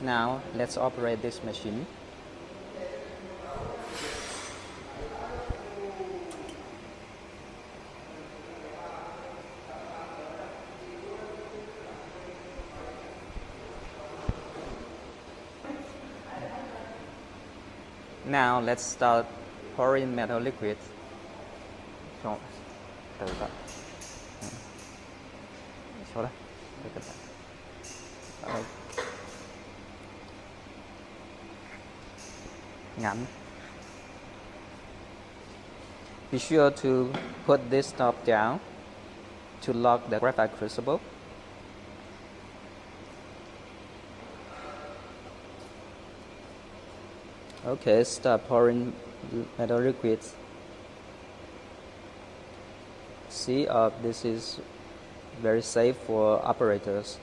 Now let's operate this machine. Now let's start pouring metal liquid. Từ đó. Số đó. Ngắn. Be sure to put this knob down to lock the graphite crucible. Okay, start pouring metal liquids. See, this is very safe for operators.